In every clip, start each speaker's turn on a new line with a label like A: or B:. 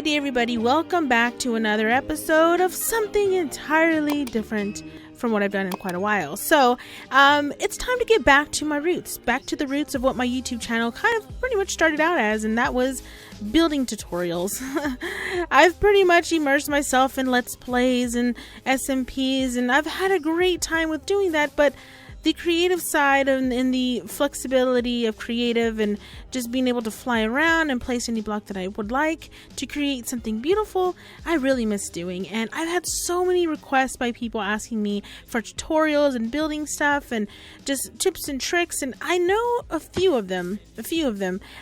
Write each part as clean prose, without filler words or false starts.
A: good day, everybody. Welcome back to another episode of something entirely different from what I've done in quite a while. So it's time to get back to my roots, back to the roots of what my YouTube channel kind of pretty much started out as, and that was building tutorials. I've pretty much immersed myself in Let's Plays and SMPs, and I've had a great time with doing that, but the creative side and the flexibility of creative and just being able to fly around and place any block that I would like to create something beautiful, I really miss doing. And I've had so many requests by people asking me for tutorials and building stuff and just tips and tricks, and I know a few of them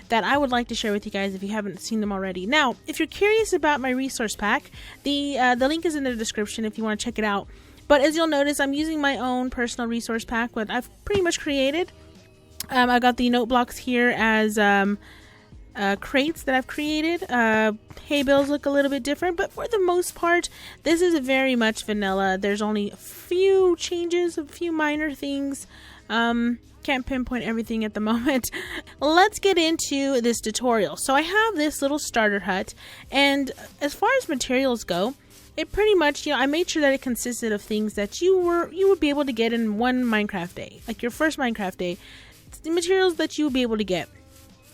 A: that I would like to share with you guys if you haven't seen them already. Now, if you're curious about my resource pack, the link is in the description if you want to check it out. But as you'll notice, I'm using my own personal resource pack, what I've pretty much created. I got the note blocks here as crates that I've created. Hay bales look a little bit different, but for the most part, this is very much vanilla. There's only a few changes, a few minor things. Can't pinpoint everything at the moment. Let's get into this tutorial. So I have this little starter hut, and as far as materials go, it pretty much, I made sure that it consisted of things that you would be able to get in one Minecraft day, like your first Minecraft day. It's the materials that you will be able to get.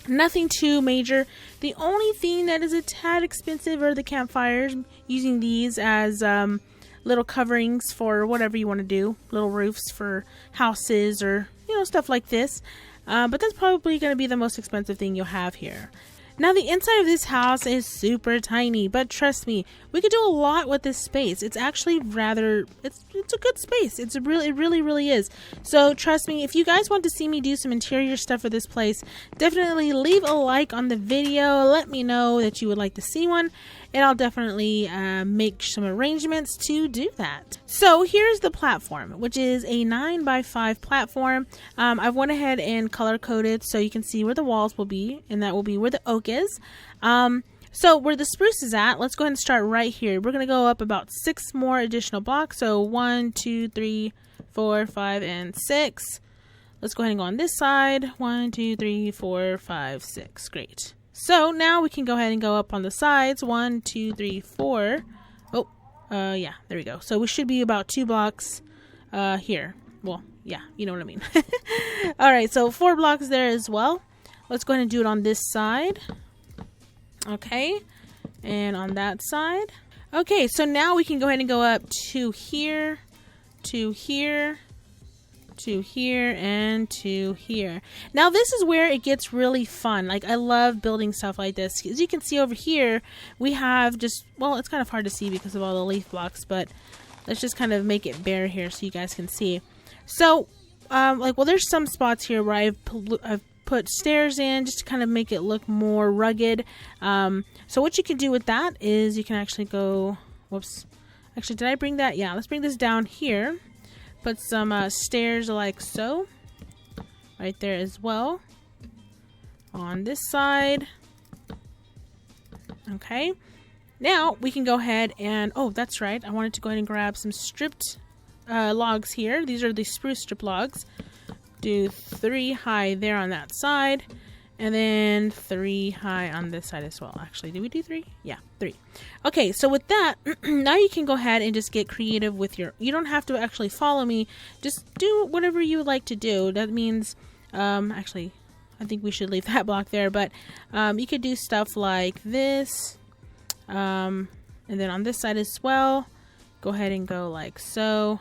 A: Nothing too major. The only thing that is a tad expensive are the campfires. Using these as little coverings for whatever you want to do, little roofs for houses or stuff like this. But that's probably going to be the most expensive thing you'll have here. Now, the inside of this house is super tiny, but trust me, we could do a lot with this space. It's actually it's a good space. It really is. So trust me, if you guys want to see me do some interior stuff for this place, definitely leave a like on the video. Let me know that you would like to see one, and I'll definitely make some arrangements to do that. So here's the platform, which is a 9x5 platform. I've went ahead and color coded so you can see where the walls will be, and that will be where the oak is. So where the spruce is at, let's go ahead and start right here. We're going to go up about 6 more additional blocks. So 1, 2, 3, 4, 5, and 6. Let's go ahead and go on this side. 1, 2, 3, 4, 5, 6. Great. So now we can go ahead and go up on the sides. 1, 2, 3, 4. Oh, yeah, there we go. So we should be about 2 blocks here. Well, yeah, you know what I mean. All right, so 4 blocks there as well. Let's go ahead and do it on this side. Okay, and on that side. Okay, so now we can go ahead and go up to here, to here, to here, and to here. Now this is where it gets really fun. Like, I love building stuff like this. As you can see over here, we have just, well, it's kind of hard to see because of all the leaf blocks, but let's just kind of make it bare here so you guys can see. So, there's some spots here where I've put stairs in just to kind of make it look more rugged. So what you can do with that is you can actually go, whoops, actually, did I bring that? Yeah, let's bring this down here. Put some stairs like so, right there as well, on this side. Okay, now we can go ahead and, oh, that's right, I wanted to go ahead and grab some stripped logs here. These are the spruce strip logs. Do 3 high there on that side, and then 3 high on this side as well. Actually, did we do 3? Yeah, 3. Okay, so with that, now you can go ahead and just get creative with you don't have to actually follow me. Just do whatever you would like to do. That means, actually, I think we should leave that block there, but you could do stuff like this, and then on this side as well, go ahead and go like so.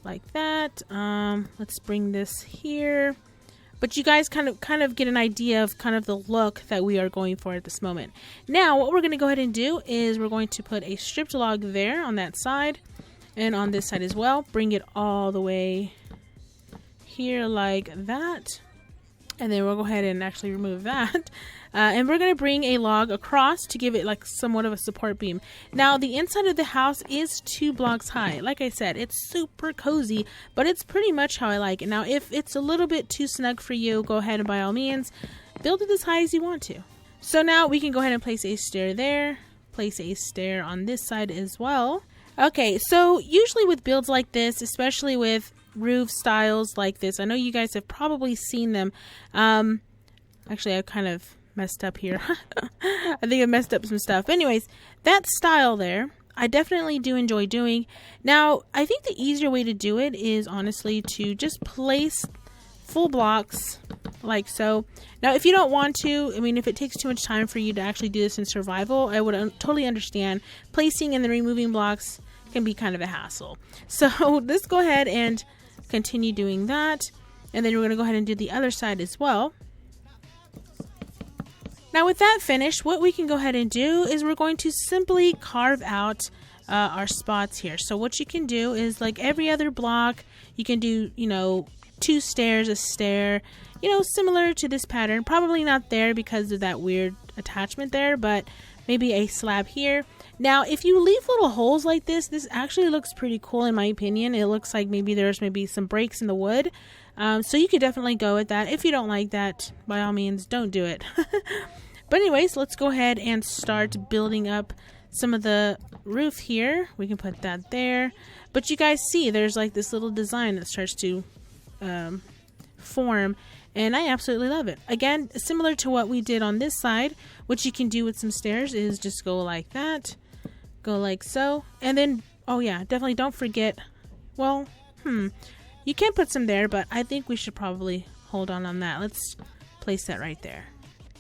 A: Like that. Let's bring this here. But you guys kind of get an idea of kind of the look that we are going for at this moment. Now, what we're going to go ahead and do is we're going to put a stripped log there on that side and on this side as well. Bring it all the way here like that. And then we'll go ahead and actually remove that. And we're going to bring a log across to give it like somewhat of a support beam. Now, the inside of the house is 2 blocks high. Like I said, it's super cozy, but it's pretty much how I like it. Now, if it's a little bit too snug for you, go ahead and by all means, build it as high as you want to. So now we can go ahead and place a stair there, place a stair on this side as well. Okay, so usually with builds like this, especially with roof styles like this, I know you guys have probably seen them. Actually, I kind of messed up here. I think I messed up some stuff. But anyways, that style there, I definitely do enjoy doing. Now, I think the easier way to do it is honestly to just place full blocks like so. Now, if you don't want to, I mean, if it takes too much time for you to actually do this in survival, I would totally understand. Placing and then removing blocks can be kind of a hassle. So let's go ahead and continue doing that. And then we're going to go ahead and do the other side as well. Now with that finished, what we can go ahead and do is we're going to simply carve out our spots here. So what you can do is, like every other block, you can do, you know, 2 stairs, a stair, you know, similar to this pattern. Probably not there because of that weird attachment there, but maybe a slab here. Now, if you leave little holes like this, this actually looks pretty cool in my opinion. It looks like maybe there's some breaks in the wood. So you could definitely go with that. If you don't like that, by all means, don't do it. But anyways, let's go ahead and start building up some of the roof here. We can put that there. But you guys see there's like this little design that starts to form, and I absolutely love it. Again, similar to what we did on this side, what you can do with some stairs is just go like that, go like so, and then, oh yeah, definitely don't forget, well, you can put some there, but I think we should probably hold on that. Let's place that right there.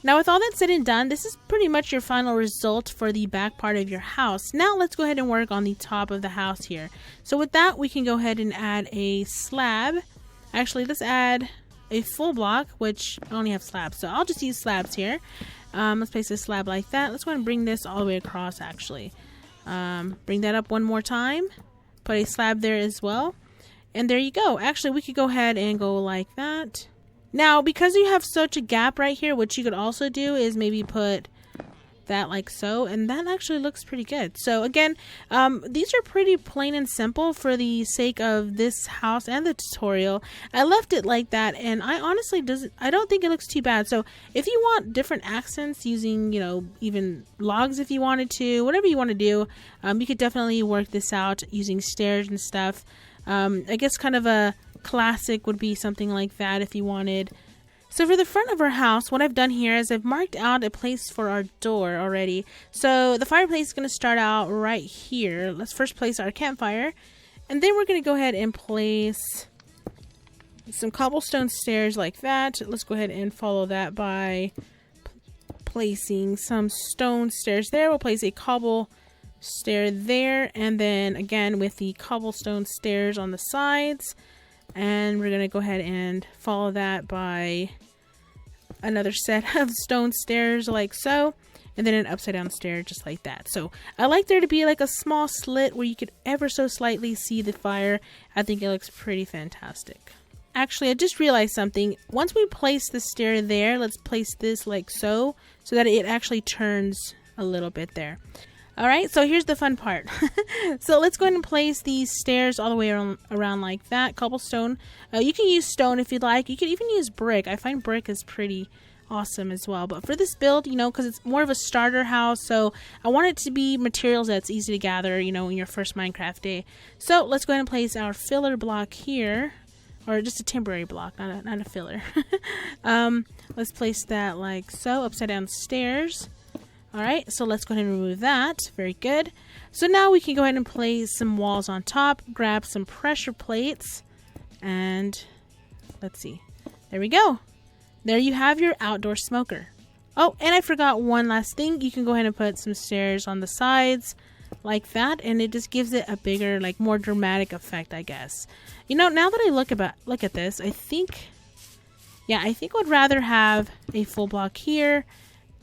A: Now with all that said and done, this is pretty much your final result for the back part of your house. Now let's go ahead and work on the top of the house here. So with that, we can go ahead and add a slab. Actually, let's add a full block, which I only have slabs, so I'll just use slabs here. Let's place a slab like that. Let's go ahead and bring this all the way across, actually. Bring that up one more time. Put a slab there as well. And there you go. Actually, we could go ahead and go like that. Now, because you have such a gap right here, what you could also do is maybe put that like so, and that actually looks pretty good. So again, these are pretty plain and simple for the sake of this house and the tutorial. I left it like that, and I honestly I don't think it looks too bad. So if you want different accents using, you know, even logs if you wanted to, whatever you want to do, you could definitely work this out using stairs and stuff. I guess kind of a classic would be something like that if you wanted. So for the front of our house, what I've done here is I've marked out a place for our door already. So the fireplace is going to start out right here. Let's first place our campfire, and then we're going to go ahead and place some cobblestone stairs like that. Let's go ahead and follow that by placing some stone stairs there. We'll place a cobble stair there, and then again with the cobblestone stairs on the sides. And we're going to go ahead and follow that by another set of stone stairs like so, and then an upside down stair just like that. So I like there to be like a small slit where you could ever so slightly see the fire. I think it looks pretty fantastic. Actually, I just realized something. Once we place the stair there, let's place this like so that it actually turns a little bit there. Alright, so here's the fun part. So let's go ahead and place these stairs all the way around like that. Cobblestone. You can use stone if you'd like. You can even use brick. I find brick is pretty awesome as well. But for this build, you know, because it's more of a starter house, so I want it to be materials that's easy to gather, you know, in your first Minecraft day. So let's go ahead and place our filler block here. Or just a temporary block, not a filler. Let's place that like so, upside down stairs. Alright, so let's go ahead and remove that. Very good. So now we can go ahead and place some walls on top, grab some pressure plates, and let's see. There we go. There you have your outdoor smoker. Oh, and I forgot one last thing. You can go ahead and put some stairs on the sides like that, and it just gives it a bigger, like more dramatic effect, I guess. You know, now that I look at this, I think I'd rather have a full block here.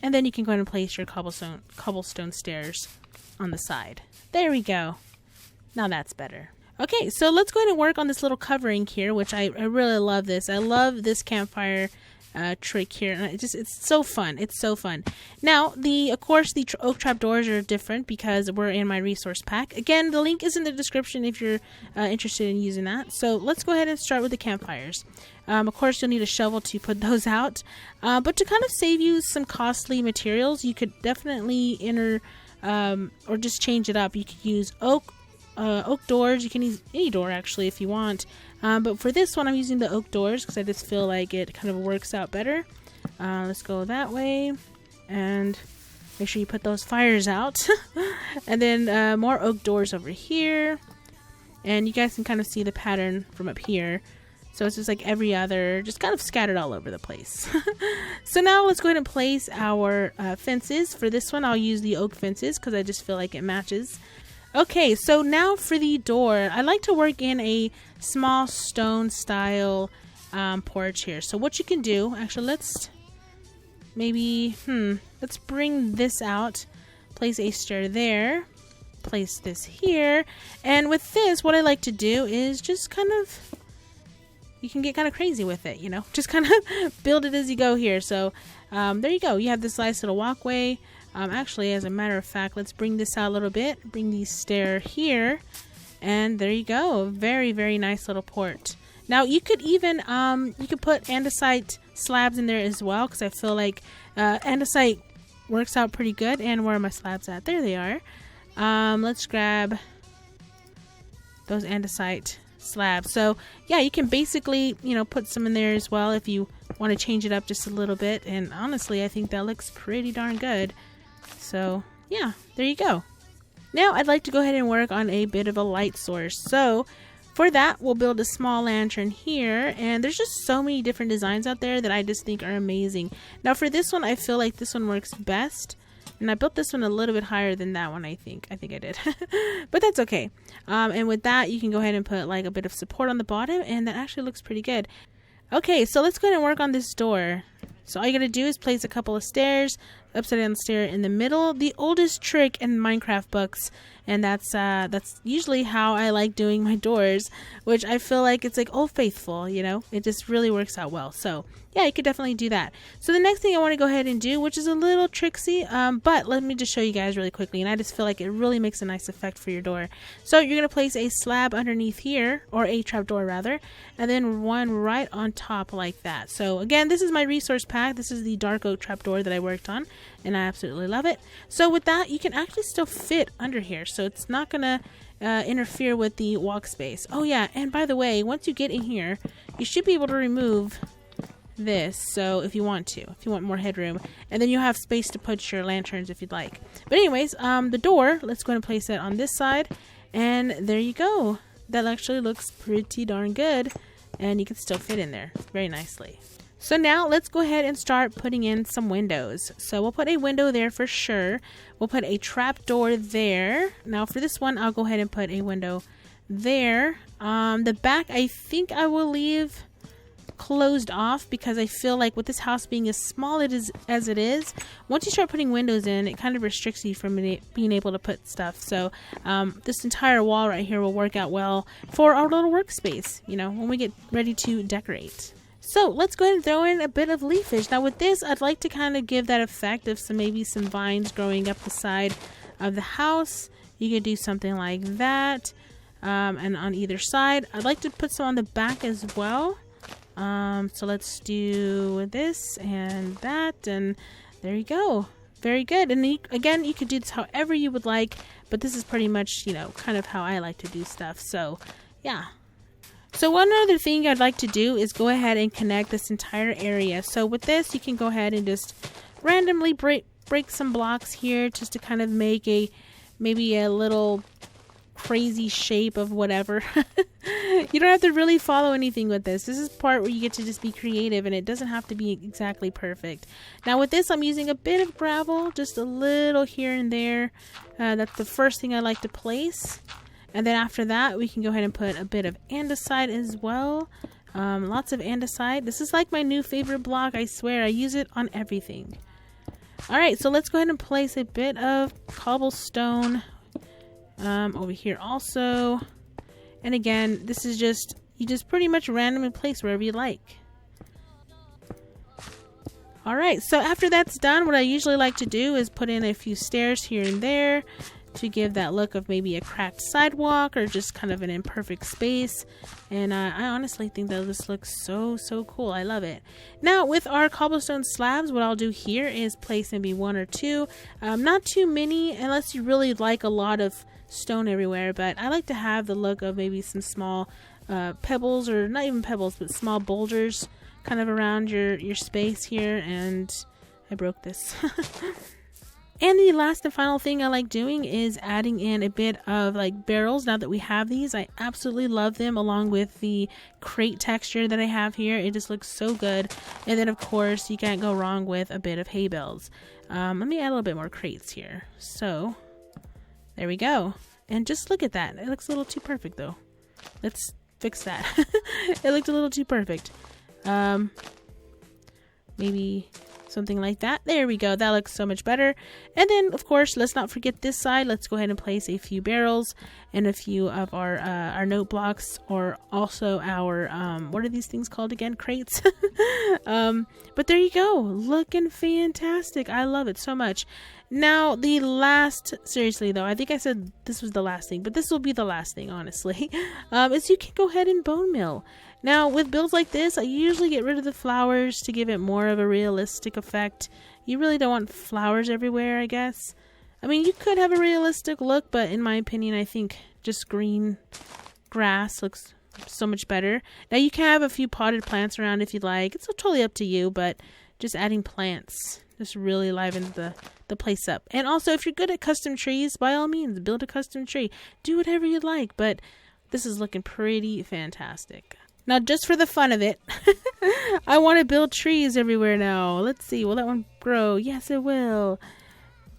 A: And then you can go ahead and place your cobblestone stairs on the side. There we go. Now that's better. Okay, so let's go ahead and work on this little covering here, which I really love this. I love this campfire trick here. And it's so fun. It's so fun. Now, of course, the oak trap doors are different because we're in my resource pack. Again, the link is in the description if you're interested in using that. So let's go ahead and start with the campfires. Of course, you'll need a shovel to put those out. But to kind of save you some costly materials, you could definitely or just change it up. You could use oak doors. You can use any door actually if you want. But for this one, I'm using the oak doors because I just feel like it kind of works out better. Let's go that way, and make sure you put those fires out. And then more oak doors over here, and you guys can kind of see the pattern from up here. So it's just like every other, just kind of scattered all over the place. So now let's go ahead and place our fences. For this one, I'll use the oak fences because I just feel like it matches. Okay, so now for the door, I like to work in a small stone style porch here. So what you can do, actually, let's maybe, let's bring this out, place a stair there, place this here. And with this, what I like to do is just kind of, you can get kind of crazy with it, you know, just kind of build it as you go here. So there you go. You have this nice little walkway. Actually, as a matter of fact, let's bring this out a little bit, bring the stair here, and there you go. Very, very nice little porch. Now you could even, you could put andesite slabs in there as well, because I feel like andesite works out pretty good. And where are my slabs at? There they are. Let's grab those andesite slabs. So yeah, you can basically, you know, put some in there as well if you want to change it up just a little bit. And honestly, I think that looks pretty darn good. So yeah, there you go. Now I'd like to go ahead and work on a bit of a light source. So for that, we'll build a small lantern here, and there's just so many different designs out there that I just think are amazing. Now for this one, I feel like this one works best. And I built this one a little bit higher than that one, I think. I did. But that's okay. And with that, you can go ahead and put like a bit of support on the bottom, and that actually looks pretty good. Okay, so let's go ahead and work on this door. So all you gotta do is place a couple of stairs, upside down stair in the middle. The oldest trick in Minecraft books, and that's usually how I like doing my doors, which I feel like it's like Old Faithful, you know? It just really works out well. So yeah, you could definitely do that. So the next thing I want to go ahead and do, which is a little tricksy, but let me just show you guys really quickly, and I just feel like it really makes a nice effect for your door. So you're going to place a slab underneath here, or a trapdoor rather, and then one right on top like that. So again, this is my resource pack. This is the dark oak trapdoor that I worked on, and I absolutely love it. So with that, you can actually still fit under here, so it's not going to interfere with the walk space. Oh yeah, and by the way, once you get in here, you should be able to remove this, so if you want more headroom, and then you have space to put your lanterns if you'd like. But anyways, the door, let's go ahead and place it on this side, and there you go. That actually looks pretty darn good, and you can still fit in there very nicely. So now let's go ahead and start putting in some windows. So we'll put a window there for sure. We'll put a trap door there. Now for this one, I'll go ahead and put a window there. The back, I think I will leave closed off, because I feel like with this house being as small as it is, once you start putting windows in, it kind of restricts you from being able to put stuff. So this entire wall right here will work out well for our little workspace, you know, when we get ready to decorate. So let's go ahead and throw in a bit of leafage. Now with this, I'd like to kind of give that effect of maybe some vines growing up the side of the house. You could do something like that, and on either side. I'd like to put some on the back as well. So let's do this and that, and there you go. Very good. And again, you could do this however you would like, but this is pretty much, you know, kind of how I like to do stuff. So yeah. So one other thing I'd like to do is go ahead and connect this entire area. So with this, you can go ahead and just randomly break some blocks here, just to kind of make maybe a little crazy shape of whatever. You don't have to really follow anything with this. This is part where you get to just be creative, and it doesn't have to be exactly perfect. Now with this, I'm using a bit of gravel, just a little here and there. That's the first thing I like to place. And then after that, we can go ahead and put a bit of andesite as well. Lots of andesite. This is like my new favorite block. I swear, I use it on everything. Alright, so let's go ahead and place a bit of cobblestone over here also. And again, this is just, you just pretty much randomly place wherever you like. Alright, so after that's done, what I usually like to do is put in a few stairs here and there to give that look of maybe a cracked sidewalk or just kind of an imperfect space. And I honestly think that this looks so cool. I love it. Now with our cobblestone slabs, what I'll do here is place maybe one or two, not too many unless you really like a lot of stone everywhere, but I like to have the look of maybe some small pebbles, or not even pebbles, but small boulders kind of around your space here. And I broke this. And the last and final thing I like doing is adding in a bit of like barrels. Now that we have these, I absolutely love them, along with the crate texture that I have here. It just looks so good. And then of course you can't go wrong with a bit of hay bales. Let me add a little bit more crates here. So there we go. And just look at that. It looks a little too perfect though. Let's fix that. It looked a little too perfect. Maybe something like that. There we go. That looks so much better. And then of course, let's not forget this side. Let's go ahead and place a few barrels and a few of our note blocks, or also our what are these things called again? Crates. But there you go. Looking fantastic. I love it so much. Now the last, seriously though, I think I said this was the last thing, but this will be the last thing, honestly, is you can go ahead and bone mill. Now with builds like this, I usually get rid of the flowers to give it more of a realistic effect. You really don't want flowers everywhere, I guess. I mean, you could have a realistic look, but in my opinion, I think just green grass looks so much better. Now you can have a few potted plants around if you like. It's totally up to you, but just adding plants just really livens the place up. And also, if you're good at custom trees, by all means, build a custom tree. Do whatever you like, but this is looking pretty fantastic. Now, just for the fun of it, I want to build trees everywhere now. Let's see. Will that one grow? Yes, it will.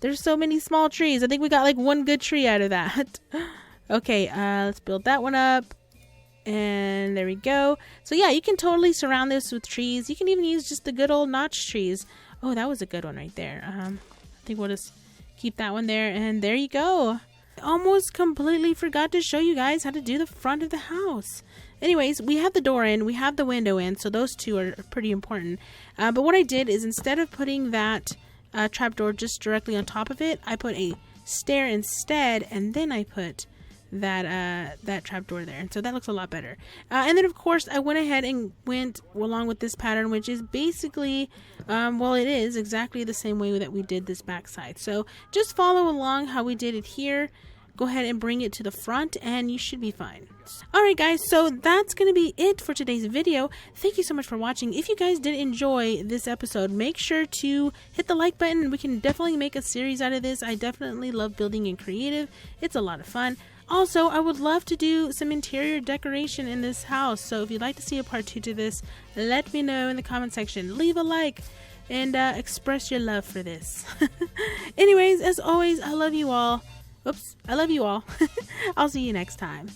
A: There's so many small trees. I think we got like one good tree out of that. Okay, let's build that one up. And there we go. So yeah, you can totally surround this with trees. You can even use just the good old notch trees. Oh, that was a good one right there. I think we'll just keep that one there. And there you go. I almost completely forgot to show you guys how to do the front of the house. Anyways, we have the door in, we have the window in, so those two are pretty important. But what I did is, instead of putting that trapdoor just directly on top of it, I put a stair instead, and then I put that trapdoor there, and so that looks a lot better. And then of course I went ahead and went along with this pattern, which is basically well, it is exactly the same way that we did this backside. So just follow along how we did it here. Go ahead and bring it to the front and you should be fine. Alright guys, so that's going to be it for today's video. Thank you so much for watching. If you guys did enjoy this episode, make sure to hit the like button. We can definitely make a series out of this. I definitely love building in creative. It's a lot of fun. Also, I would love to do some interior decoration in this house. So if you'd like to see a part 2 to this, let me know in the comment section. Leave a like and express your love for this. Anyways, as always, I love you all. Oops, I love you all. I'll see you next time.